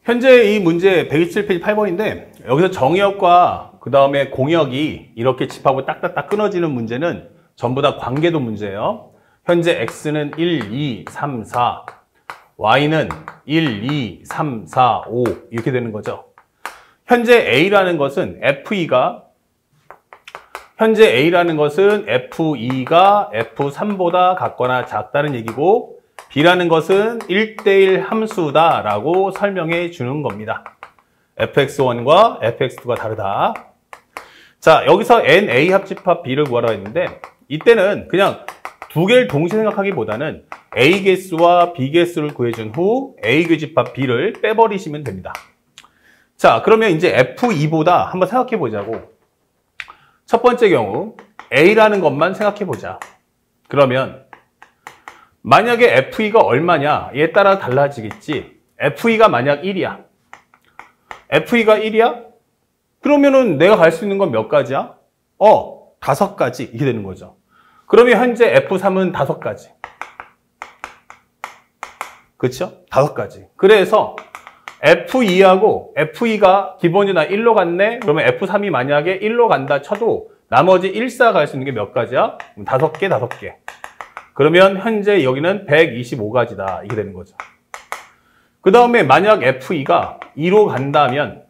현재 이 문제 127페이지 8번인데 여기서 정의역과 그 다음에 공역이 이렇게 집합으로 딱딱딱 끊어지는 문제는 전부 다 관계도 문제예요. 현재 x는 1, 2, 3, 4, y는 1, 2, 3, 4, 5 이렇게 되는 거죠. 현재 A라는 것은 F2가 F3보다 같거나 작다는 얘기고 B라는 것은 1대1 함수다라고 설명해 주는 겁니다. fx1과 fx2가 다르다. 자, 여기서 NA 합집합 B를 구하라 했는데 이때는 그냥 두 개를 동시에 생각하기보다는 A 개수와 B 개수를 구해준 후 A 교집합 B를 빼버리시면 됩니다. 자, 그러면 이제 F2보다 한번 생각해 보자고. 첫 번째 경우 A라는 것만 생각해 보자. 그러면 만약에 F2가 얼마냐? 얘에 따라 달라지겠지. F2가 만약 1이야. F2가 1이야? 그러면은 내가 갈 수 있는 건 몇 가지야? 5가지. 이렇게 되는 거죠. 그러면 현재 F3은 5가지. 그렇죠? 5가지. 그래서 F2하고 F2가 기본이나 1로 갔네? 그러면 F3이 만약에 1로 간다 쳐도 나머지 1사 갈 수 있는 게 몇 가지야? 5개, 5개. 그러면 현재 여기는 125가지다. 이게 되는 거죠. 그 다음에 만약 F2가 2로 간다면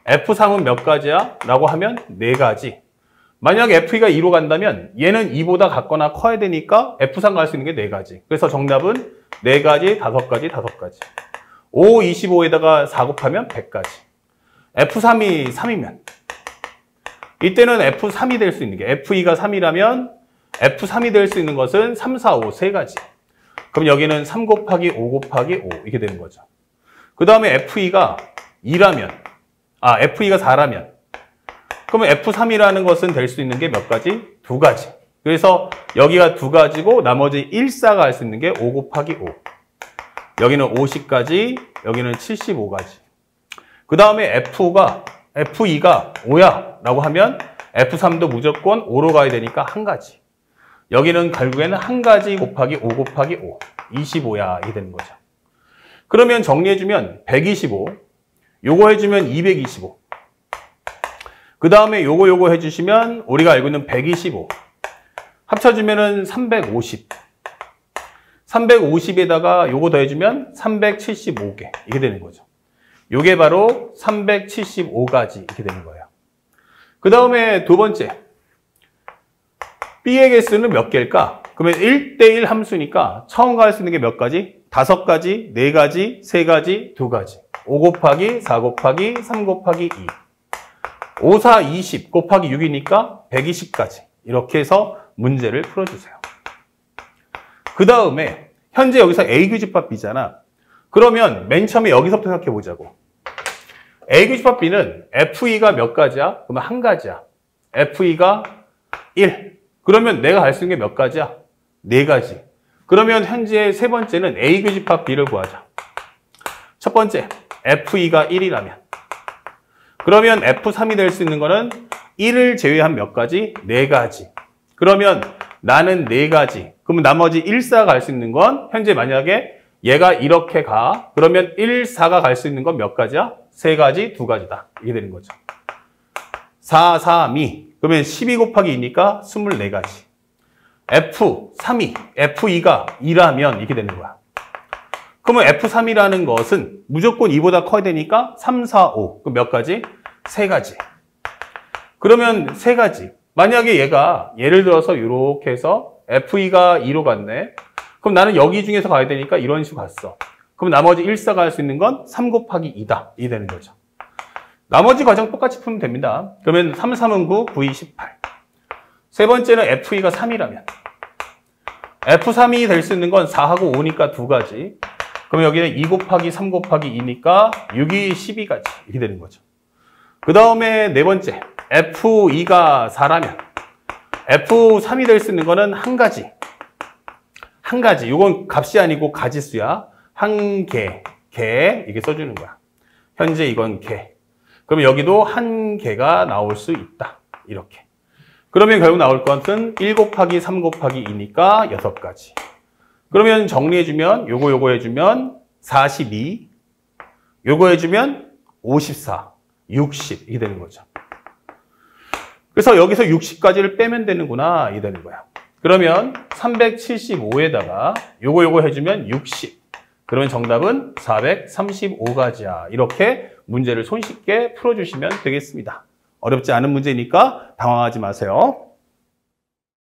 F3은 몇 가지야? 라고 하면 4가지. 만약 F2가 2로 간다면 얘는 2보다 같거나 커야 되니까 F3 갈 수 있는 게 4가지. 그래서 정답은 4가지, 5가지, 5가지. 5, 25에다가 4 곱하면 100가지. F3이 3이면 이때는 F3이 될 수 있는 게 F2가 3이라면 F3이 될 수 있는 것은 3, 4, 5, 3가지. 그럼 여기는 3 곱하기 5 곱하기 5 이렇게 되는 거죠. 그 다음에 F2가 2라면 F2가 4라면 그러면 F3이라는 것은 될 수 있는 게 몇 가지? 2가지. 그래서 여기가 2가지고 나머지 1사가 할 수 있는 게 5 곱하기 5. 여기는 50가지, 여기는 75가지. 그 다음에 F2가 5야 라고 하면 F3도 무조건 5로 가야 되니까 1가지. 여기는 결국에는 1가지 곱하기 5 곱하기 5. 25야 이게 되는 거죠. 그러면 정리해주면 125. 요거 해주면 225. 그 다음에 요거 해주시면 우리가 알고 있는 125. 합쳐주면은 350. 350에다가 요거 더해주면 375개. 이게 되는 거죠. 요게 바로 375가지. 이렇게 되는 거예요. 그 다음에 두 번째. B의 개수는 몇 개일까? 그러면 1대1 함수니까 처음 갈 수 있는 게 몇 가지? 5가지, 4가지, 3가지, 2가지. 5 곱하기 4 곱하기 3 곱하기 2. 5, 4, 20 곱하기 6이니까 120가지. 이렇게 해서 문제를 풀어주세요. 그 다음에 현재 여기서 A 교집합 B잖아. 그러면 맨 처음에 여기서부터 생각해 보자고. A 교집합 B는 F2가 몇 가지야? 그러면 1가지야. F2가 1. 그러면 내가 갈 수 있는 게 몇 가지야? 4가지. 그러면 현재 세 번째는 A 교집합 B를 구하자. 첫 번째, F2가 1이라면. 그러면 F3이 될 수 있는 거는 1을 제외한 몇 가지? 4가지. 그러면 나는 4가지. 그러면 나머지 1사가 갈 수 있는 건 현재 만약에 얘가 이렇게 가. 그러면 1, 4가 갈 수 있는 건 몇 가지야? 3가지, 2가지다. 이게 되는 거죠. 4, 3, 2. 그러면 12 곱하기 2니까 24가지. F2가 2라면 이렇게 되는 거야. 그러면 F3이라는 것은 무조건 2보다 커야 되니까 3, 4, 5. 그럼 몇 가지? 3가지. 그러면 3가지. 만약에 얘가 예를 들어서 이렇게 해서 F2가 2로 갔네. 그럼 나는 여기 중에서 가야 되니까 이런 식으로 갔어. 그럼 나머지 1사가 할 수 있는 건 3 곱하기 2다. 이게 되는 거죠. 나머지 과정 똑같이 풀면 됩니다. 그러면 3, 3은 9, 9, 2, 18. 세 번째는 F2가 3이라면 F3이 될 수 있는 건 4하고 5니까 2가지. 그럼 여기는 2 곱하기 3 곱하기 2니까 6이 12가지. 이렇게 되는 거죠. 그 다음에 네 번째, F2가 4라면 F3이 될 수 있는 거는 1가지. 1가지. 이건 값이 아니고 가지수야. 1개, 개 이렇게 써주는 거야. 현재 이건 개. 그럼 여기도 1개가 나올 수 있다. 이렇게. 그러면 결국 나올 것은 1 곱하기 3 곱하기 2니까 6가지. 그러면 정리해주면 요거 해주면 42, 요거 해주면 54, 60 이게 되는 거죠. 그래서 여기서 60까지를 빼면 되는구나 이 되는 거야. 그러면 375에다가 요거 해주면 60. 그러면 정답은 435가지야. 이렇게 문제를 손쉽게 풀어주시면 되겠습니다. 어렵지 않은 문제니까 당황하지 마세요.